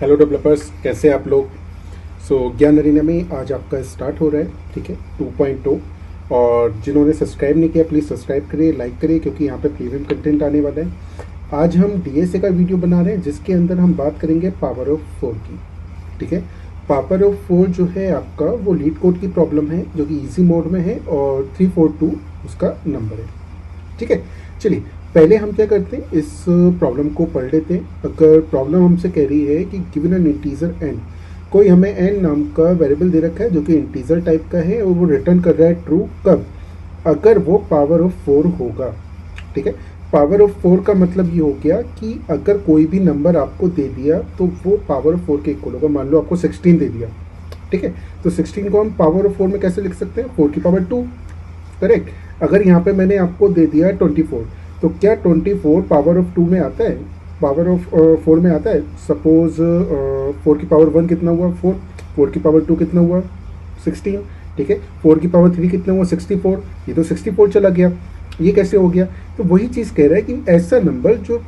Hello developers, कैसे आप लोग। ज्ञान अरीना में आज आपका स्टार्ट हो रहा है, ठीक है, 2.0। और जिन्होंने सब्सक्राइब नहीं किया प्लीज़ सब्सक्राइब करिए, लाइक करिए, क्योंकि यहाँ पे प्रीमियम कंटेंट आने वाला है। आज हम डीएसए का वीडियो बना रहे हैं जिसके अंदर हम बात करेंगे पावर ऑफ 4 की, ठीक है। पावर ऑफ 4 जो है आपका वो लीड कोड की प्रॉब्लम है जो कि इजी मोड में है और 342 उसका नंबर है, ठीक है। चलिए पहले हम क्या करते हैं, इस प्रॉब्लम को पढ़ लेते हैं। अगर प्रॉब्लम हमसे कह रही है कि गिवन एन इंटीजर एन, कोई हमें एन नाम का वेरिएबल दे रखा है जो कि इंटीजर टाइप का है और वो रिटर्न कर रहा है ट्रू कब, अगर वो पावर ऑफ 4 होगा, ठीक है। पावर ऑफ 4 का मतलब ये हो गया कि अगर कोई भी नंबर आपको दे दिया तो वो पावर ऑफ 4 के इक्वल होगा। मान लो आपको 16 दे दिया, ठीक है, तो 16 को हम पावर ऑफ 4 में कैसे लिख सकते हैं, 4 की पावर 2, करेक्ट। अगर यहाँ पे मैंने आपको दे दिया 24, तो क्या 24 पावर ऑफ 2 में आता है, पावर ऑफ 4 में आता है। सपोज 4 की पावर 1 कितना हुआ, 4, 4 की पावर 2 कितना हुआ, 16, ठीक है। 4 की पावर 3 कितना हुआ, 64, ये तो 64 चला गया, ये कैसे हो गया। तो वही चीज़ कह रहा है कि ऐसा नंबर जो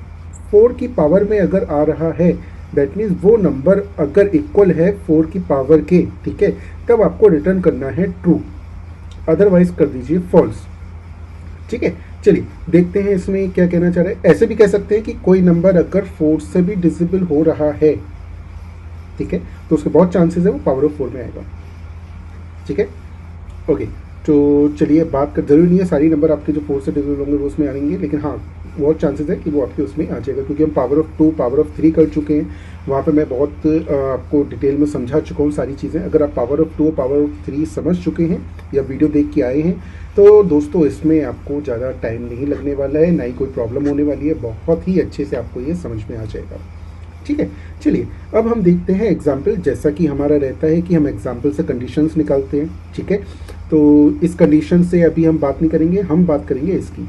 4 की पावर में अगर आ रहा है, दैट मीन्स वो नंबर अगर इक्वल है 4 की पावर के, ठीक है, तब आपको रिटर्न करना है ट्रू, अदरवाइज कर दीजिए फॉल्स, ठीक है। चलिए देखते हैं इसमें क्या कहना चाह रहा है। ऐसे भी कह सकते हैं कि कोई नंबर अगर 4 से भी डिविजिबल हो रहा है, ठीक है, तो उसके बहुत चांसेस है वो पावर ऑफ 4 में आएगा, ठीक है। ओके, तो चलिए बात कर, जरूरी नहीं है सारी नंबर आपके जो 4 से डिविजिबल होंगे वो उसमें आएंगे, लेकिन हाँ बहुत चांसेस है कि वो आपके उसमें आ जाएगा, क्योंकि हम पावर ऑफ 2 पावर ऑफ 3 कर चुके हैं। वहाँ पे मैं बहुत आपको डिटेल में समझा चुका हूँ सारी चीज़ें। अगर आप पावर ऑफ 2 पावर ऑफ 3 समझ चुके हैं या वीडियो देख के आए हैं तो दोस्तों इसमें आपको ज़्यादा टाइम नहीं लगने वाला है, ना ही कोई प्रॉब्लम होने वाली है, बहुत ही अच्छे से आपको ये समझ में आ जाएगा, ठीक है। चलिए अब हम देखते हैं एग्जाम्पल। जैसा कि हमारा रहता है कि हम एग्जाम्पल से कंडीशंस निकालते हैं, ठीक है। तो इस कंडीशन से अभी हम बात नहीं करेंगे, हम बात करेंगे इसकी।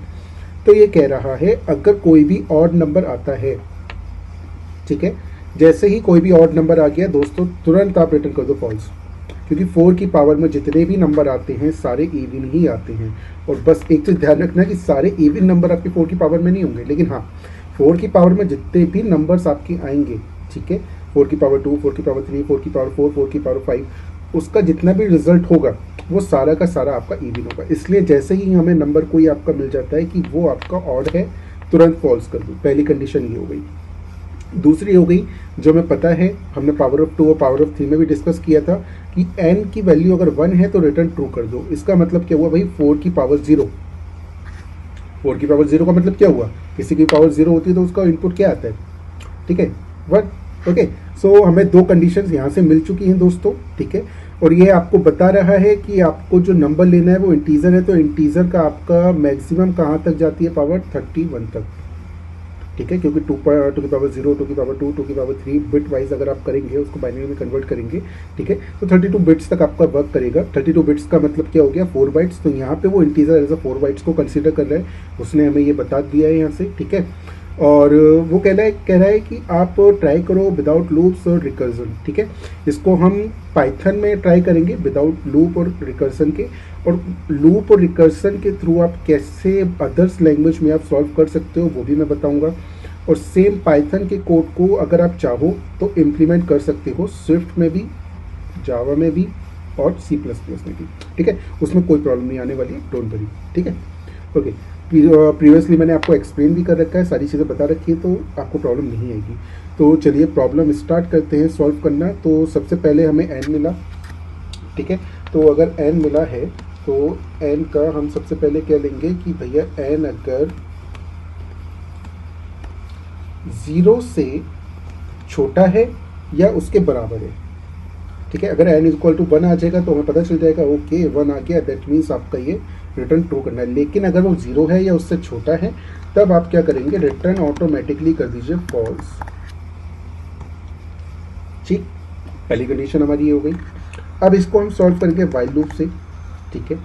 तो ये कह रहा है अगर कोई भी ऑड नंबर आता है, ठीक है, जैसे ही कोई भी ऑड नंबर आ गया दोस्तों तुरंत आप रिटर्न कर दो फॉल्स, क्योंकि 4 की पावर में जितने भी नंबर आते हैं सारे इवन ही आते हैं। और बस एक चीज़ ध्यान रखना कि सारे इवन नंबर आपके 4 की पावर में नहीं होंगे, लेकिन हाँ 4 की पावर में जितने भी नंबर्स आपके आएंगे, ठीक है, 4 की पावर 2, 4 की पावर 3, 4 की पावर 4, 4 की पावर 5, उसका जितना भी रिजल्ट होगा वो सारा का सारा आपका इवन होगा। इसलिए जैसे ही हमें नंबर कोई आपका मिल जाता है कि वो आपका ऑड है, तुरंत फॉल्स कर दो। पहली कंडीशन ये हो गई। दूसरी हो गई जो हमें पता है, हमने पावर ऑफ 2 और पावर ऑफ 3 में भी डिस्कस किया था कि n की वैल्यू अगर 1 है तो रिटर्न ट्रू कर दो। इसका मतलब क्या हुआ भाई, 4 की पावर 0, 4 की पावर 0 का मतलब क्या हुआ, किसी की पावर 0 होती है तो उसका इनपुट क्या आता है, ठीक है, 1। ओके, सो हमें दो कंडीशंस यहाँ से मिल चुकी हैं दोस्तों, ठीक है। और ये आपको बता रहा है कि आपको जो नंबर लेना है वो इंटीजर है, तो इंटीजर का आपका मैक्सिमम कहाँ तक जाती है, पावर 31 तक, ठीक है, क्योंकि 2 की पावर 0, 2 की पावर 2, 2 की पावर 3 बिट वाइज अगर आप करेंगे, उसको बाइनरी में कन्वर्ट करेंगे, ठीक है, तो 32 बिट्स तक आपका वर्क करेगा। 32 बिट्स का मतलब क्या हो गया, 4 बाइट्स। तो यहाँ पे वो इंटीजर एज अ 4 बाइट्स को कंसीडर कर रहा है, उसने हमें ये बता दिया है यहाँ से, ठीक है। और वो कह रहा है कि आप ट्राई करो विदाउट लूप्स और रिकर्जन, ठीक है। इसको हम पाइथन में ट्राई करेंगे विदाउट लूप और रिकर्जन के, और लूप और रिकर्जन के थ्रू आप कैसे अदर्स लैंग्वेज में आप सॉल्व कर सकते हो वो भी मैं बताऊंगा। और सेम पाइथन के कोड को अगर आप चाहो तो इम्प्लीमेंट कर सकते हो स्विफ्ट में भी, जावा में भी और C++ में भी, ठीक है, उसमें कोई प्रॉब्लम नहीं आने वाली है, डोंट वरी, ठीक है। ओके, प्रीवियसली मैंने आपको एक्सप्लेन भी कर रखा है, सारी चीज़ें बता रखी है, तो आपको प्रॉब्लम नहीं आएगी। तो चलिए प्रॉब्लम स्टार्ट करते हैं सॉल्व करना। तो सबसे पहले हमें n मिला, ठीक है, तो अगर n मिला है तो n का हम सबसे पहले क्या लेंगे कि भैया n अगर 0 से छोटा है या उसके बराबर है, ठीक है। अगर n इक्वल टू 1 आ जाएगा तो हमें पता चल जाएगा ओके 1 आ गया, दैट मीन्स आपका ये रिटर्न ट्रू करना है। लेकिन अगर वो 0 है या उससे छोटा है तब आप क्या करेंगे, रिटर्न ऑटोमेटिकली कर दीजिए फॉल्स, ठीक। पहली कंडीशन हमारी ये हो गई। अब इसको हम सॉल्व करेंगे वाइल लूप से, ठीक है।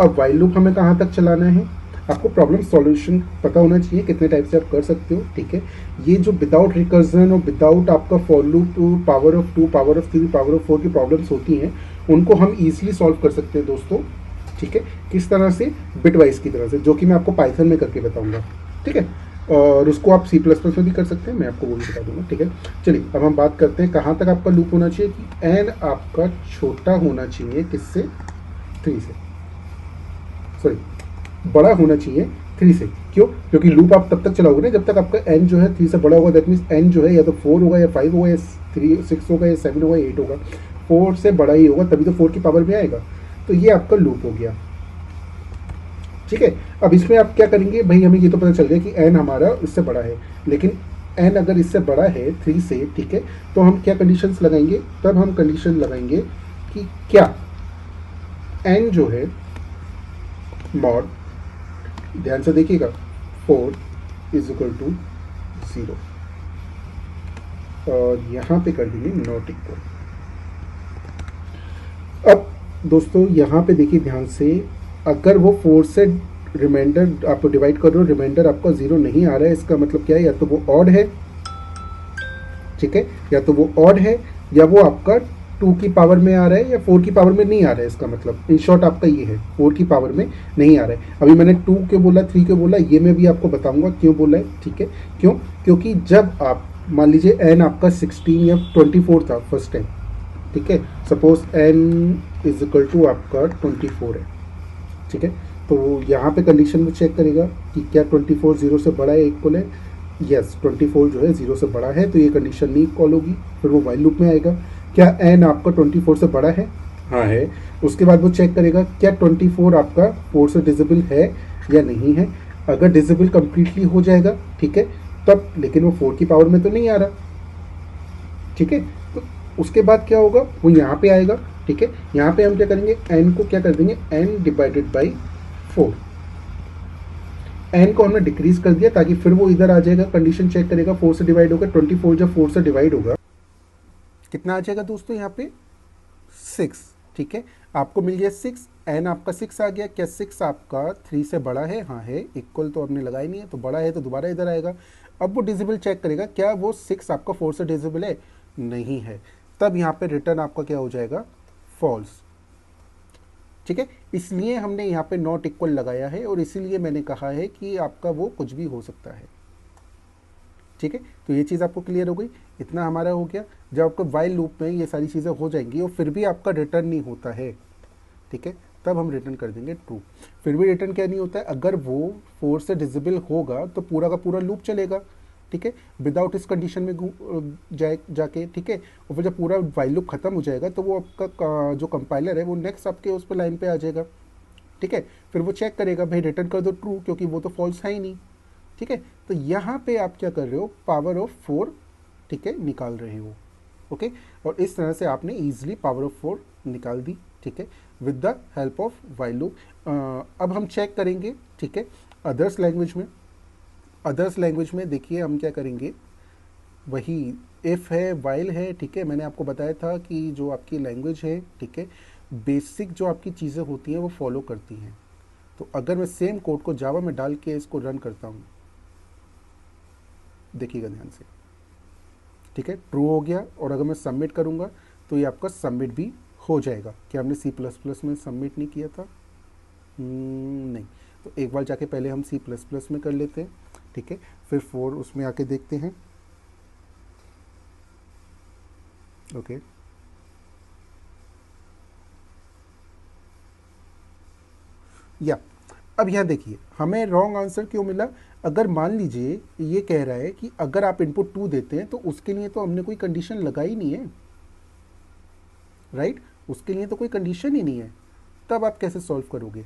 अब वाइल लूप हमें कहाँ तक चलाना है, आपको प्रॉब्लम सॉल्यूशन पता होना चाहिए कितने टाइप से आप कर सकते हो, ठीक है। ये जो विदाउट रिकर्जन और विदाउट आपका for loop, power of 2, power of 3, power of 4 की प्रॉब्लम्स होती हैं, उनको हम ईजिली सॉल्व कर सकते हैं दोस्तों, ठीक है। किस तरह से, बिटवाइज की तरह से, जो कि मैं आपको पाइथन में करके बताऊंगा, ठीक है। और उसको आप सी प्लस प्लस में भी कर सकते हैं, मैं आपको वो भी बता दूंगा, ठीक है। चलिए अब हम बात करते हैं कहाँ तक आपका लूप होना चाहिए कि एन आपका छोटा होना चाहिए किससे, 3 से, सॉरी बड़ा होना चाहिए 3 से। क्यों? क्योंकि लूप आप तब तक चलाओगे ना जब तक आपका एन जो है 3 से बड़ा होगा। दैट मीन्स एन जो है या तो 4 होगा या 5 होगा या 6 होगा या 7 होगा या 8 होगा, 4 से बड़ा ही होगा, तभी तो 4 की पावर में आएगा। तो ये आपका लूप हो गया, ठीक है। अब इसमें आप क्या करेंगे भाई, हमें ये तो पता चल गया कि एन हमारा इससे बड़ा है, लेकिन एन अगर इससे बड़ा है 3 से, ठीक है, तो हम क्या कंडीशंस लगाएंगे, तब हम कंडीशन लगाएंगे कि क्या एन जो है मॉड, ध्यान से देखिएगा, 4 इज इक्वल टू 0, और यहाँ पे कर देंगे नॉट इक्वल। अब दोस्तों यहाँ पे देखिए ध्यान से, अगर वो 4 से रिमाइंडर आप डिवाइड कर रहे हो, रिमाइंडर आपका 0 नहीं आ रहा है, इसका मतलब क्या है, या तो वो ऑड है, ठीक है, या तो वो ऑड है, या वो आपका 2 की पावर में आ रहा है, या 4 की पावर में नहीं आ रहा है। इसका मतलब इन शॉर्ट आपका ये है, 4 की पावर में नहीं आ रहा है। अभी मैंने 2 क्यों बोला, 3 क्यों बोला, ये मैं भी आपको बताऊंगा क्यों बोला है, ठीक है। क्यों? क्योंकि जब आप मान लीजिए एन आपका 16 या 24 था फर्स्ट टाइम, ठीक है, suppose n is equal to आपका 24 है, ठीक है, तो यहाँ पे कंडीशन में चेक करेगा कि क्या 24 0 से बड़ा है, इक्वल है। यस, 24 जो है 0 से बड़ा है, तो ये कंडीशन नहीं कॉल होगी, फिर वो वाइल लूप में आएगा। क्या एन आपका 24 से बड़ा है? हाँ है। उसके बाद वो चेक करेगा क्या 24 आपका 4 से डिजिबल है या नहीं है। अगर डिजिबल कंप्लीटली हो जाएगा, ठीक है, तब, लेकिन वो 4 की पावर में तो नहीं आ रहा, ठीक है, तो उसके बाद क्या होगा, वो यहाँ पे आएगा, ठीक है। यहाँ पे हम क्या करेंगे, एन को क्या कर देंगे, एन डिवाइडेड बाई 4, एन को हमने डिक्रीज कर दिया ताकि फिर वो इधर आ जाएगा, कंडीशन चेक करेगा, 4 से डिवाइड होगा, 24 जब 4 से डिवाइड होगा कितना आ जाएगा दोस्तों, यहाँ पे 6, ठीक है, आपको मिल गया 6, एन आपका 6 आ गया। क्या 6 आपका 3 से बड़ा है? हाँ है, इक्वल तो हमने लगाई नहीं है, तो बड़ा है तो दोबारा इधर आएगा। अब वो डिजिबल चेक करेगा, क्या वो 6 आपका 4 से डिजिबल है? नहीं है, तब यहाँ पे रिटर्न आपका क्या हो जाएगा, फॉल्स, ठीक है। इसलिए हमने यहाँ पे नॉट इक्वल लगाया है, और इसीलिए मैंने कहा है कि आपका वो कुछ भी हो सकता है, ठीक है। तो ये चीज़ आपको क्लियर हो गई, इतना हमारा हो गया। जब आपको वाइल लूप में ये सारी चीज़ें हो जाएंगी और फिर भी आपका रिटर्न नहीं होता है, ठीक है, तब हम रिटर्न कर देंगे ट्रू। फिर भी रिटर्न क्या नहीं होता है, अगर वो 4 से डिजिबल होगा तो पूरा का पूरा लूप चलेगा, ठीक है, विदाउट इस कंडीशन में जाके, ठीक है। और फिर जब पूरा वाइल लूप खत्म हो जाएगा तो वो आपका जो कंपाइलर है वो नेक्स्ट आपके उस पर लाइन पे आ जाएगा, ठीक है। फिर वो चेक करेगा, भाई रिटर्न कर दो ट्रू, क्योंकि वो तो फॉल्स है ही नहीं, ठीक है। तो यहाँ पे आप क्या कर रहे हो, पावर ऑफ 4, ठीक है, निकाल रहे हो, ओके। और इस तरह से आपने ईजिली पावर ऑफ 4 निकाल दी, ठीक है, with the help of while loop. अब हम चेक करेंगे, ठीक है, अदर्स लैंग्वेज में। अदर्स लैंग्वेज में देखिए हम क्या करेंगे, वही इफ़ है, वाइल है, ठीक है। मैंने आपको बताया था कि जो आपकी लैंग्वेज है, ठीक है, बेसिक जो आपकी चीज़ें होती हैं वो फॉलो करती हैं। तो अगर मैं सेम कोड को जावा में डाल के इसको रन करता हूँ, देखिएगा ध्यान से, ठीक है, ट्रू हो गया। और अगर मैं सबमिट करूँगा तो ये आपका सबमिट भी हो जाएगा। क्या हमने सी प्लस प्लस में सबमिट नहीं किया था? नहीं, तो एक बार जाके पहले हम सी प्लस प्लस में कर लेते हैं, ठीक है, फिर 4 उसमें आके देखते हैं, ओके। या अब यहाँ देखिए हमें रॉन्ग आंसर क्यों मिला। अगर मान लीजिए ये कह रहा है कि अगर आप इनपुट 2 देते हैं तो उसके लिए तो हमने कोई कंडीशन लगाई नहीं है, राइट, उसके लिए तो कोई कंडीशन ही नहीं है, तब आप कैसे सॉल्व करोगे,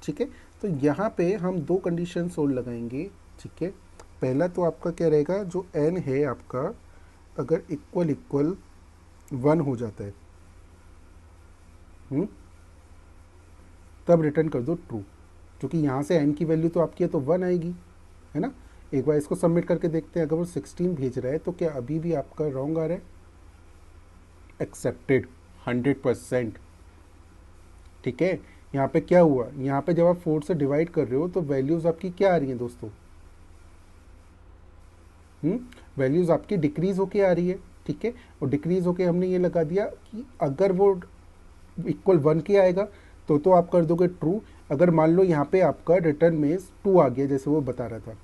ठीक है। तो यहाँ पे हम 2 कंडीशन और लगाएंगे, ठीक है। पहला तो आपका क्या रहेगा, जो एन है आपका अगर इक्वल इक्वल 1 हो जाता है, तब रिटर्न कर दो ट्रू, क्योंकि यहाँ से एन की वैल्यू तो आपकी है तो 1 आएगी, है ना। एक बार इसको सबमिट करके देखते हैं, अगर वो 16 भेज रहा है तो क्या अभी भी आपका रॉन्ग आ रहा है? एक्सेप्टेड 100%, ठीक है। यहाँ पे क्या हुआ, यहाँ पे जब आप 4 से डिवाइड कर रहे हो तो वैल्यूज़ आपकी क्या आ रही हैं दोस्तों, वैल्यूज़ आपकी डिक्रीज होके आ रही है, ठीक है। और डिक्रीज होके हमने ये लगा दिया कि अगर वो इक्वल 1 के आएगा तो आप कर दोगे ट्रू। अगर मान लो यहाँ पे आपका रिटर्न में 2 आ गया जैसे वो बता रहा था,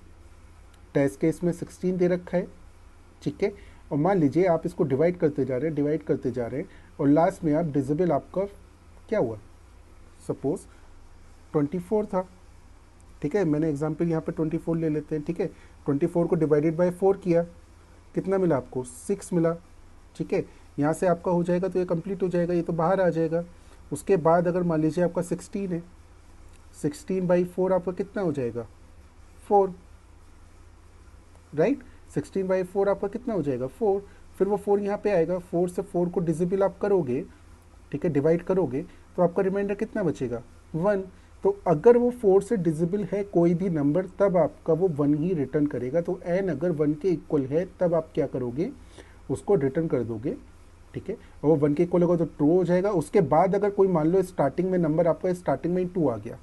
टेस्ट केस में 16 दे रखा है, ठीक है। और मान लीजिए आप इसको डिवाइड करते जा रहे हैं और लास्ट में आप डिजिबल आपका क्या हुआ, सपोज 24 था, ठीक है। मैंने एग्जांपल यहाँ पे 24 ले लेते हैं, ठीक है। 24 को डिवाइडेड बाय 4 किया, कितना मिला आपको, 6 मिला, ठीक है। यहाँ से आपका हो जाएगा तो ये कंप्लीट हो जाएगा, ये तो बाहर आ जाएगा। उसके बाद अगर मान लीजिए आपका 16 है, 16/4 आपका कितना हो जाएगा, 4, राइट। 16/4 आपका कितना हो जाएगा, 4। फिर वो 4 यहाँ पे आएगा, 4 से 4 को डिजिबल आप करोगे, ठीक है, डिवाइड करोगे तो आपका रिमाइंडर कितना बचेगा, 1। तो अगर वो 4 से डिजिबल है कोई भी नंबर तब आपका वो 1 ही रिटर्न करेगा। तो n अगर 1 के इक्वल है तब आप क्या करोगे, उसको रिटर्न कर दोगे, ठीक है। और वो 1 के इक्वल होगा तो ट्रू हो जाएगा। उसके बाद अगर कोई मान लो स्टार्टिंग में नंबर आपका स्टार्टिंग में 2 आ गया,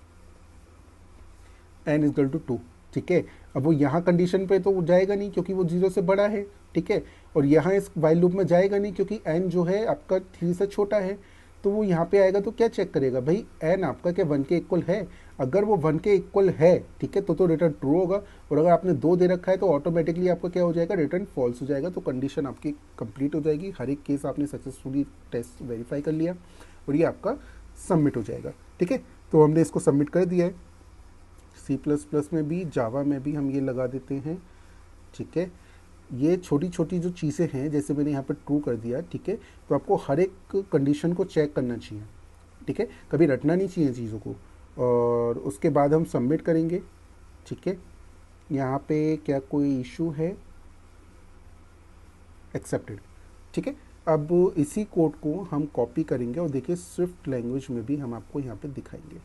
n इक्वल टू 2, ठीक है। अब वो यहाँ कंडीशन पे तो जाएगा नहीं क्योंकि वो 0 से बड़ा है, ठीक है। और यहाँ इस वाइल लूप में जाएगा नहीं क्योंकि n जो है आपका 3 से छोटा है। तो वो यहाँ पे आएगा तो क्या चेक करेगा, भाई n आपका क्या 1 के इक्वल है। अगर वो 1 के इक्वल है, ठीक है, तो रिटर्न ट्रू होगा। और अगर आपने 2 दे रखा है तो ऑटोमेटिकली आपका क्या हो जाएगा, रिटर्न फॉल्स हो जाएगा। तो कंडीशन आपकी कंप्लीट हो जाएगी, हर एक केस आपने सक्सेसफुली टेस्ट वेरीफाई कर लिया और ये आपका सबमिट हो जाएगा, ठीक है। तो हमने इसको सबमिट कर दिया है। C++ में भी, जावा में भी हम ये लगा देते हैं, ठीक है। ये छोटी छोटी जो चीज़ें हैं, जैसे मैंने यहाँ पर ट्रू कर दिया, ठीक है। तो आपको हर एक कंडीशन को चेक करना चाहिए, ठीक है, कभी रटना नहीं चाहिए चीज़ों को। और उसके बाद हम सबमिट करेंगे, ठीक है। यहाँ पे क्या कोई इशू है, एक्सेप्टेड, ठीक है। अब इसी कोड को हम कॉपी करेंगे और देखिए स्विफ्ट लैंग्वेज में भी हम आपको यहाँ पे दिखाएंगे,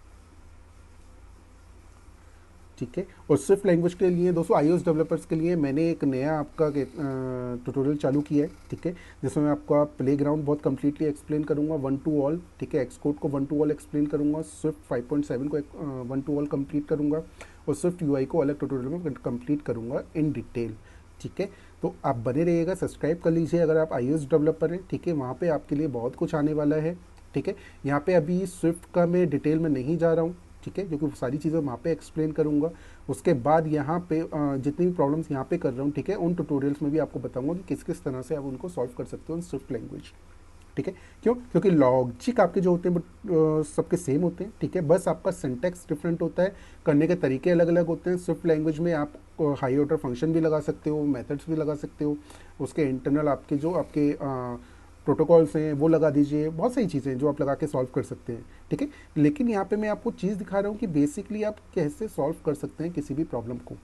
ठीक है। और स्विफ्ट लैंग्वेज के लिए दोस्तों iOS डेवलपर्स के लिए मैंने एक नया आपका ट्यूटोरियल चालू किया है, ठीक है, जिसमें मैं आपका प्लेग्राउंड बहुत कम्प्लीटली एक्सप्लेन करूंगा 1 to all, ठीक है। एक्सकोड को 1 to all एक्सप्लेन करूंगा, स्विफ्ट 5.7 को 1 to all कंप्लीट करूंगा और स्विफ्ट UI को अलग ट्यूटोरियल में कंप्लीट करूंगा इन डिटेल, ठीक है। तो आप बने रहिएगा, सब्सक्राइब कर लीजिए अगर आप iOS डेवलपर हैं, ठीक है। वहाँ पर आपके लिए बहुत कुछ आने वाला है, ठीक है। यहाँ पर अभी स्विफ्ट का मैं डिटेल में नहीं जा रहा हूँ, ठीक है, क्योंकि सारी चीज़ें वहाँ पे एक्सप्लेन करूँगा। उसके बाद यहाँ पे जितनी भी प्रॉब्लम्स यहाँ पे कर रहा हूँ, ठीक है, उन ट्यूटोरियल्स में भी आपको बताऊँगा कि किस किस तरह से आप उनको सॉल्व कर सकते हो इन स्विफ्ट लैंग्वेज, ठीक है। क्यों, क्योंकि लॉजिक आपके जो होते हैं सबके सेम होते हैं, ठीक है। बस आपका सिंटैक्स डिफरेंट होता है, करने के तरीके अलग अलग होते हैं। स्विफ्ट लैंग्वेज में आप हाई ऑर्डर फंक्शन भी लगा सकते हो, मेथड्स भी लगा सकते हो, उसके इंटरनल आपके जो आपके प्रोटोकॉल्स हैं वो लगा दीजिए, बहुत सारी चीज़ें हैं जो आप लगा के सॉल्व कर सकते हैं, ठीक है। लेकिन यहाँ पे मैं आपको चीज़ दिखा रहा हूँ कि बेसिकली आप कैसे सॉल्व कर सकते हैं किसी भी प्रॉब्लम को,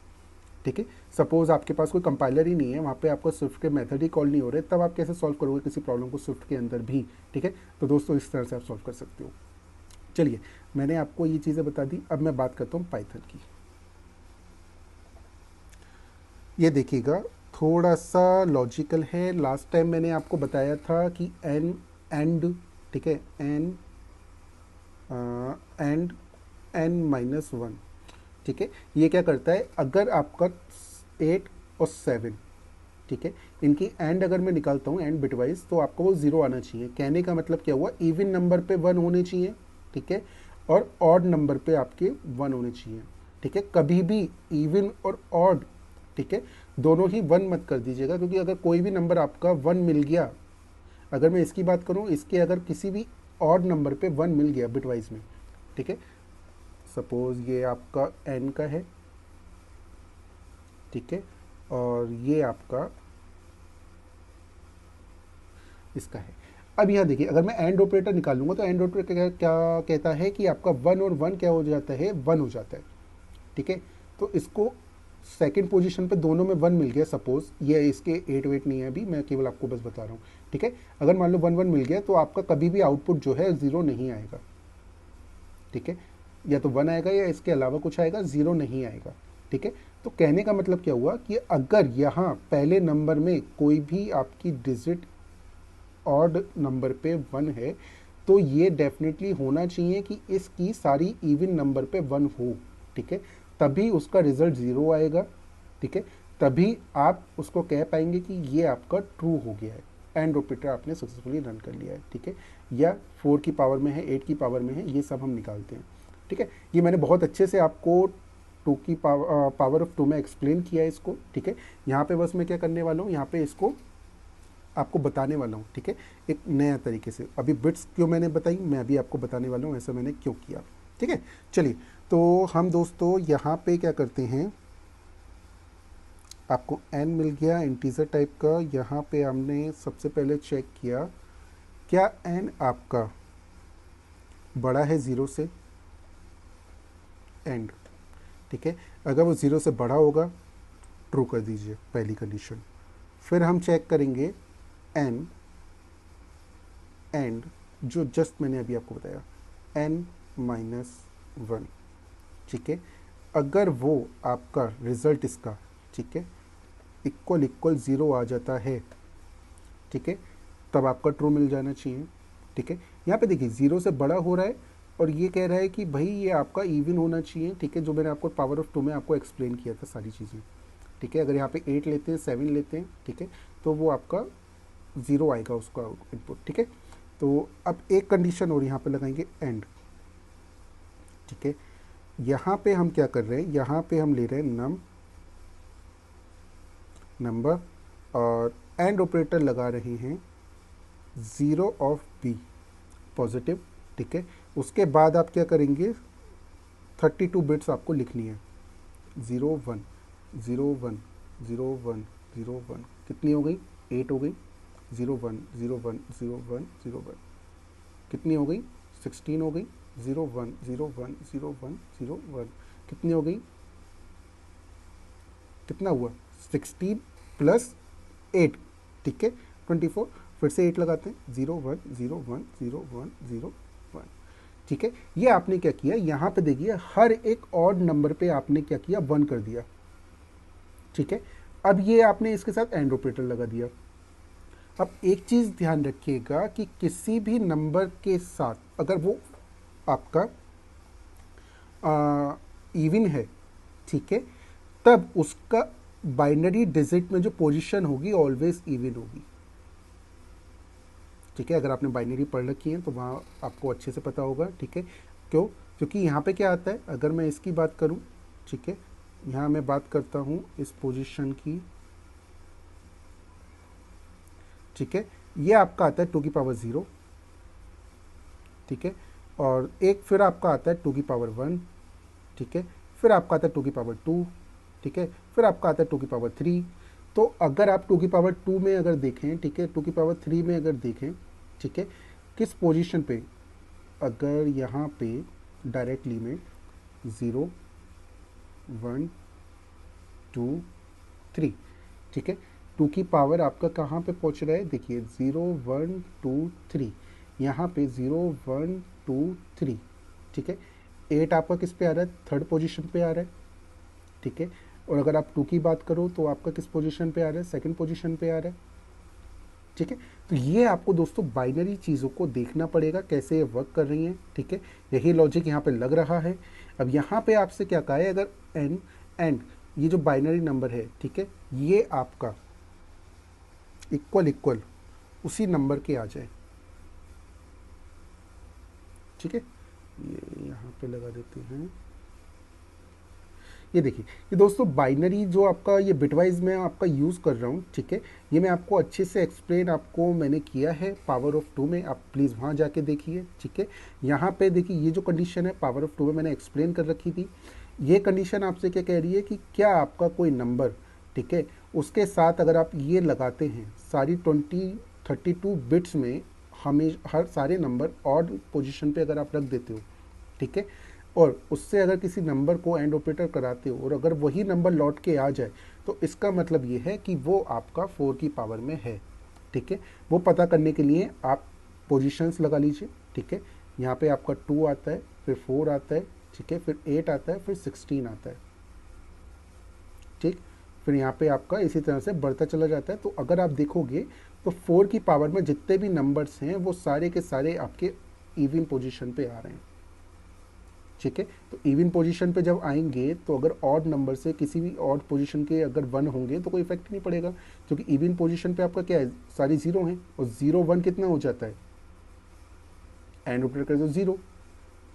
ठीक है। सपोज आपके पास कोई कंपाइलर ही नहीं है, वहाँ पे आपका स्विफ्ट के मेथड ही कॉल नहीं हो रहे, तब आप कैसे सॉल्व करोगे किसी प्रॉब्लम को स्विफ्ट के अंदर भी, ठीक है। तो दोस्तों इस तरह से आप सॉल्व कर सकते हो। चलिए, मैंने आपको ये चीज़ें बता दी, अब मैं बात करता हूँ पाइथन की। ये देखिएगा, थोड़ा सा लॉजिकल है। लास्ट टाइम मैंने आपको बताया था कि एंड, ठीक है, एंड -1, ठीक है। ये क्या करता है, अगर आपका 8 और 7, ठीक है, इनकी एंड अगर मैं निकालता हूँ एंड बिटवाइज, तो आपको वो 0 आना चाहिए। कहने का मतलब क्या हुआ, इवन नंबर पे 1 होने चाहिए, ठीक है, और ऑड नंबर पे आपके 1 होने चाहिए, ठीक है। कभी भी इवन और ऑड, ठीक है, दोनों ही 1 मत कर दीजिएगा, क्योंकि अगर कोई भी नंबर आपका 1 मिल गया, अगर मैं इसकी बात करूं, इसके अगर किसी भी ऑड नंबर पे 1 मिल गया बिटवाइज में, ठीक है, सपोज ये आपका n का है, ठीक है, और ये आपका इसका है। अब यहाँ देखिए, अगर मैं एंड ऑपरेटर निकालूंगा तो एंड ऑपरेटर क्या कहता है कि आपका 1 और 1 क्या हो जाता है, 1 हो जाता है, ठीक है। तो इसको सेकंड पोजीशन पे दोनों में 1 मिल गया, सपोज ये इसके 8 वेट नहीं है अभी, मैं केवल आपको बस बता रहा हूँ, ठीक है। अगर मान लो 1 1 मिल गया तो आपका कभी भी आउटपुट जो है 0 नहीं आएगा, ठीक है। या तो 1 आएगा या इसके अलावा कुछ आएगा, 0 नहीं आएगा, ठीक है। तो कहने का मतलब क्या हुआ कि अगर यहाँ पहले नंबर में कोई भी आपकी डिजिट ऑड नंबर पे 1 है, तो ये डेफिनेटली होना चाहिए कि इसकी सारी इवन नंबर पे 1 हो, ठीक है, तभी उसका रिजल्ट 0 आएगा, ठीक है। तभी आप उसको कह पाएंगे कि ये आपका ट्रू हो गया है, एंड ऑपरेटर आपने सक्सेसफुली रन कर लिया है, ठीक है। या 4 की पावर में है, 8 की पावर में है, ये सब हम निकालते हैं, ठीक है। ये मैंने बहुत अच्छे से आपको टू की पावर ऑफ टू में एक्सप्लेन किया है इसको, ठीक है। यहाँ पे बस मैं क्या करने वाला हूँ, यहाँ पे इसको आपको बताने वाला हूँ, ठीक है, एक नया तरीके से। अभी बिट्स क्यों मैंने बताई, मैं अभी आपको बताने वाला हूँ ऐसा मैंने क्यों किया, ठीक है। चलिए, तो हम दोस्तों यहाँ पे क्या करते हैं, आपको n मिल गया इंटीजर टाइप का। यहाँ पे हमने सबसे पहले चेक किया क्या n आपका बड़ा है ज़ीरो से, एंड, ठीक है। अगर वो ज़ीरो से बड़ा होगा ट्रू कर दीजिए, पहली कंडीशन। फिर हम चेक करेंगे n एंड जो जस्ट मैंने अभी आपको बताया n-1, ठीक है। अगर वो आपका रिजल्ट इसका, ठीक है, इक्वल इक्वल ज़ीरो आ जाता है, ठीक है, तब आपका ट्रू मिल जाना चाहिए, ठीक है। यहाँ पे देखिए ज़ीरो से बड़ा हो रहा है और ये कह रहा है कि भाई ये आपका इवन होना चाहिए, ठीक है, जो मैंने आपको पावर ऑफ टू में आपको एक्सप्लेन किया था सारी चीज़ें, ठीक है। अगर यहाँ पे 8 लेते हैं, 7 लेते हैं, ठीक है, तो वो आपका ज़ीरो आएगा उसका इनपुट, ठीक है। तो अब एक कंडीशन और यहाँ पे लगाएंगे एंड, ठीक है। यहाँ पे हम क्या कर रहे हैं, यहाँ पे हम ले रहे हैं नंबर और एंड ऑपरेटर लगा रहे हैं ज़ीरो ऑफ बी पॉजिटिव, ठीक है। उसके बाद आप क्या करेंगे, 32 बिट्स आपको लिखनी है, 0 1 0 1 0 1 0 1, कितनी हो गई, 8 हो गई, 0 1 0 1 0 1 0 1, कितनी हो गई, 16 हो गई, 0 1 0 1 0 1 0 1, कितनी हो गई, कितना हुआ, 16 प्लस 8, ठीक है, 24। फिर से 8 लगाते हैं, 0 1 0 1 0 1 0 1, ठीक है। ये आपने क्या किया, यहाँ पे देखिए हर एक ऑड नंबर पे आपने क्या किया, 1 कर दिया, ठीक है। अब ये आपने इसके साथ एंड ऑपरेटर लगा दिया। अब एक चीज़ ध्यान रखिएगा कि किसी भी नंबर के साथ अगर वो आपका इवन है, ठीक है, तब उसका बाइनरी डिजिट में जो पोजीशन होगी ऑलवेज इवन होगी, ठीक है। अगर आपने बाइनरी पढ़ रखी है तो वहाँ आपको अच्छे से पता होगा, ठीक है। क्यों, क्योंकि यहाँ पे क्या आता है, अगर मैं इसकी बात करूँ, ठीक है, यहाँ मैं बात करता हूँ इस पोजीशन की, ठीक है, ये आपका आता है 2 की पावर 0, ठीक है, और एक फिर आपका आता है 2 की पावर 1, ठीक है, फिर आपका आता है 2 की पावर 2, ठीक है, फिर आपका आता है 2 की पावर 3। तो अगर आप 2 की पावर 2 में अगर देखें, ठीक है, 2 की पावर 3 में अगर देखें, ठीक है, किस पोजीशन पे, अगर यहाँ पे डायरेक्टली में 0 1 2 3, ठीक है, 2 की पावर आपका कहाँ पे पहुँच रहा है, देखिए 0 1 2 3, यहाँ पे 0 1 2 3, ठीक है। 8 आपका किस पे आ रहा है, थर्ड पोजीशन पे आ रहा है, ठीक है। और अगर आप 2 की बात करो तो आपका किस पोजीशन पे आ रहा है, सेकंड पोजीशन पे आ रहा है, ठीक है। तो ये आपको दोस्तों बाइनरी चीज़ों को देखना पड़ेगा कैसे ये वर्क कर रही हैं, ठीक है। यही लॉजिक यहाँ पे लग रहा है। अब यहाँ पे आपसे क्या कहा है, अगर एन एंड ये जो बाइनरी नंबर है, ठीक है, ये आपका इक्वल इक्वल उसी नंबर के आ जाए, ठीक है। ये यहाँ पे लगा देते हैं, ये देखिए, ये दोस्तों बाइनरी जो आपका ये बिटवाइज मैं आपका यूज़ कर रहा हूँ, ठीक है, ये मैं आपको अच्छे से एक्सप्लेन आपको मैंने किया है पावर ऑफ टू में, आप प्लीज़ वहाँ जाके देखिए, ठीक है। यहाँ पे देखिए ये जो कंडीशन है पावर ऑफ टू में मैंने एक्सप्लेन कर रखी थी। ये कंडीशन आपसे क्या कह रही है कि क्या आपका कोई नंबर, ठीक है, उसके साथ अगर आप ये लगाते हैं सारी 32 बिट्स में, हमें हर सारे नंबर ऑड पोजीशन पे अगर आप रख देते हो, ठीक है, और उससे अगर किसी नंबर को एंड ऑपरेटर कराते हो और अगर वही नंबर लौट के आ जाए, तो इसका मतलब ये है कि वो आपका 4 की पावर में है, ठीक है। वो पता करने के लिए आप पोजीशंस लगा लीजिए, ठीक है। यहाँ पे आपका 2 आता है, फिर 4 आता है, ठीक है, फिर 8 आता है, फिर 16 आता है, ठीक। फिर यहाँ पे आपका इसी तरह से बढ़ता चला जाता है। तो अगर आप देखोगे तो 4 की पावर में जितने भी नंबर्स हैं वो सारे के सारे आपके इवन पोजीशन पे आ रहे हैं, ठीक है। तो इवन पोजीशन पे जब आएंगे तो अगर ऑड नंबर से किसी भी ऑड पोजीशन के अगर 1 होंगे तो कोई इफेक्ट नहीं पड़ेगा, क्योंकि इवन पोजीशन पे आपका क्या है, सारी 0 हैं, और 0 1 कितना हो जाता है, एंड ऑपरेटर कर दो 0,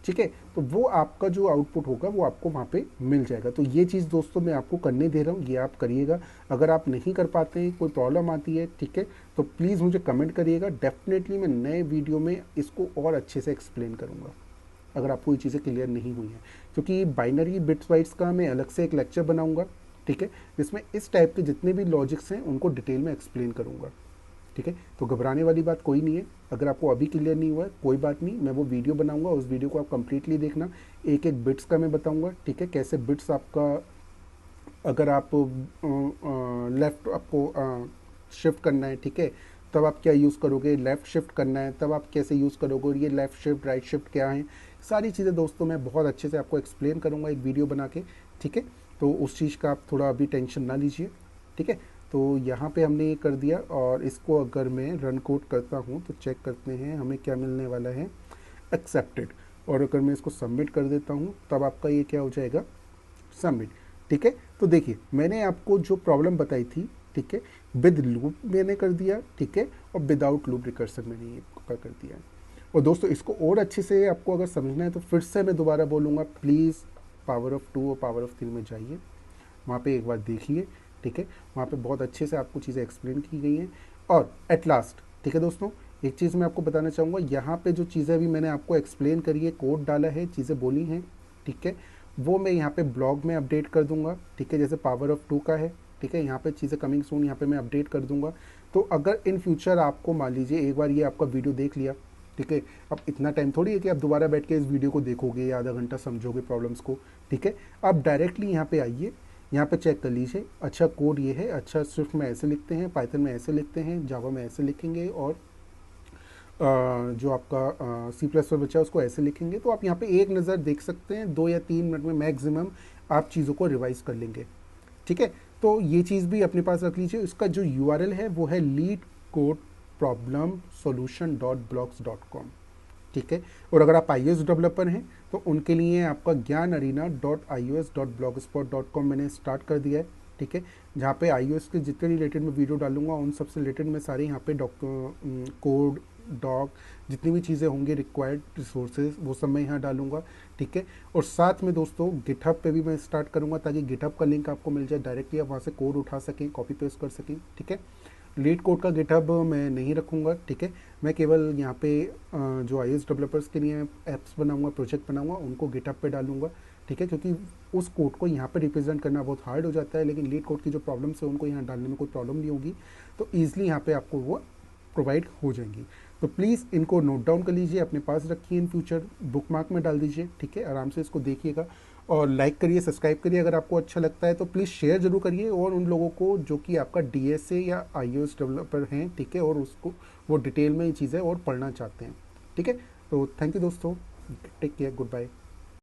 ठीक है। तो वो आपका जो आउटपुट होगा वो आपको वहाँ पे मिल जाएगा। तो ये चीज़ दोस्तों मैं आपको करने दे रहा हूँ, ये आप करिएगा। अगर आप नहीं कर पाते हैं, कोई प्रॉब्लम आती है, ठीक है, तो प्लीज़ मुझे कमेंट करिएगा। डेफिनेटली मैं नए वीडियो में इसको और अच्छे से एक्सप्लेन करूँगा अगर आपको ये चीज़ें क्लियर नहीं हुई हैं, क्योंकि बाइनरी बिट्स वाइट्स का मैं अलग से एक लेक्चर बनाऊंगा, ठीक है, जिसमें इस टाइप के जितने भी लॉजिक्स हैं उनको डिटेल में एक्सप्लेन करूंगा, ठीक है। तो घबराने वाली बात कोई नहीं है। अगर आपको अभी क्लियर नहीं हुआ है कोई बात नहीं, मैं वो वीडियो बनाऊंगा, उस वीडियो को आप कंप्लीटली देखना। एक एक बिट्स का मैं बताऊंगा, ठीक है, कैसे बिट्स आपका, अगर आप लेफ़्ट आपको शिफ्ट करना है, ठीक है, तब आप क्या यूज़ करोगे, लेफ़्ट शिफ्ट करना है तब आप कैसे यूज़ करोगे, और ये लेफ़्ट शिफ्ट राइट शिफ्ट क्या है, सारी चीज़ें दोस्तों मैं बहुत अच्छे से आपको एक्सप्लेन करूँगा एक वीडियो बना के, ठीक है। तो उस चीज़ का आप थोड़ा अभी टेंशन ना लीजिए, ठीक है। तो यहाँ पे हमने ये कर दिया, और इसको अगर मैं रन कोड करता हूँ तो चेक करते हैं हमें क्या मिलने वाला है, एक्सेप्टेड। और अगर मैं इसको सबमिट कर देता हूँ तब आपका ये क्या हो जाएगा, सबमिट, ठीक है। तो देखिए मैंने आपको जो प्रॉब्लम बताई थी, ठीक है, विद लूप मैंने कर दिया, ठीक है, और विदाउट लूप रिकर्सन मैंने ये कर दिया है। और दोस्तों इसको और अच्छे से आपको अगर समझना है तो फिर से मैं दोबारा बोलूँगा, प्लीज़ पावर ऑफ 2 और पावर ऑफ 3 में जाइए, वहाँ पे एक बार देखिए, ठीक है, वहाँ पे बहुत अच्छे से आपको चीज़ें एक्सप्लेन की गई हैं। और एट लास्ट, ठीक है दोस्तों, एक चीज़ मैं आपको बताना चाहूँगा, यहाँ पे जो चीज़ें अभी मैंने आपको एक्सप्लेन करी है, कोड डाला है, चीज़ें बोली हैं, ठीक है, वो मैं यहाँ पे ब्लॉग में अपडेट कर दूंगा, ठीक है, जैसे पावर ऑफ 2 का है, ठीक है, यहाँ पे चीज़ें कमिंग सून यहाँ पे मैं अपडेट कर दूंगा। तो अगर इन फ्यूचर आपको मान लीजिए एक बार ये आपका वीडियो देख लिया, ठीक है, अब इतना टाइम थोड़ी है कि आप दोबारा बैठ के इस वीडियो को देखोगे या आधा घंटा समझोगे प्रॉब्लम्स को, ठीक है। आप डायरेक्टली यहाँ पे आइए, यहाँ पे चेक कर लीजिए, अच्छा कोड ये है, अच्छा स्विफ्ट में ऐसे लिखते हैं, पाइथन में ऐसे लिखते हैं, जावा में ऐसे लिखेंगे, और जो आपका सी प्लस पर बचा है उसको ऐसे लिखेंगे। तो आप यहाँ पे एक नज़र देख सकते हैं, 2 या 3 मिनट में मैक्सिमम आप चीज़ों को रिवाइज कर लेंगे, ठीक है। तो ये चीज़ भी अपने पास रख लीजिए। इसका जो यूआरएल है वो है leet code problem solution dot blogs dot com, ठीक है। और अगर आप iOS डेवलपर हैं तो उनके लिए आपका ज्ञान arena dot iOS dot blogspot dot com मैंने स्टार्ट कर दिया है, ठीक है, जहाँ पे iOS के जितने रिलेटेड मैं वीडियो डालूंगा उन सबसे रिलेटेड मैं सारे यहाँ पे कोड डॉक जितनी भी चीज़ें होंगी रिक्वायर्ड रिसोर्सेज वो सब मैं यहाँ डालूंगा, ठीक है। और साथ में दोस्तों गिटहब पे भी मैं स्टार्ट करूँगा, ताकि गिटहब का लिंक आपको मिल जाए, डायरेक्टली आप वहाँ से कोड उठा सकें, कॉपी पेस्ट कर सकें, ठीक है। लीड कोड का गिटहब मैं नहीं रखूँगा, ठीक है, मैं केवल यहाँ पे जो iOS डेवलपर्स के लिए ऐप्स बनाऊँगा, प्रोजेक्ट बनाऊँगा, उनको गिटहब पे डालूँगा, ठीक है, क्योंकि उस कोड को यहाँ पे रिप्रेजेंट करना बहुत हार्ड हो जाता है, लेकिन लीड कोड की जो प्रॉब्लम्स है उनको यहाँ डालने में कोई प्रॉब्लम नहीं होगी, तो ईजिली यहाँ पे आपको वो प्रोवाइड हो जाएंगी। तो प्लीज़ इनको नोट डाउन कर लीजिए, अपने पास रखिए, इन फ्यूचर बुक मार्क में डाल दीजिए, ठीक है, आराम से इसको देखिएगा, और लाइक करिए, सब्सक्राइब करिए। अगर आपको अच्छा लगता है तो प्लीज़ शेयर जरूर करिए, और उन लोगों को जो कि आपका डीएसए या iOS डेवलपर हैं, ठीक है, और उसको वो डिटेल में ये चीज़ें और पढ़ना चाहते हैं, ठीक है। तो थैंक यू दोस्तों, टेक केयर, गुड बाय।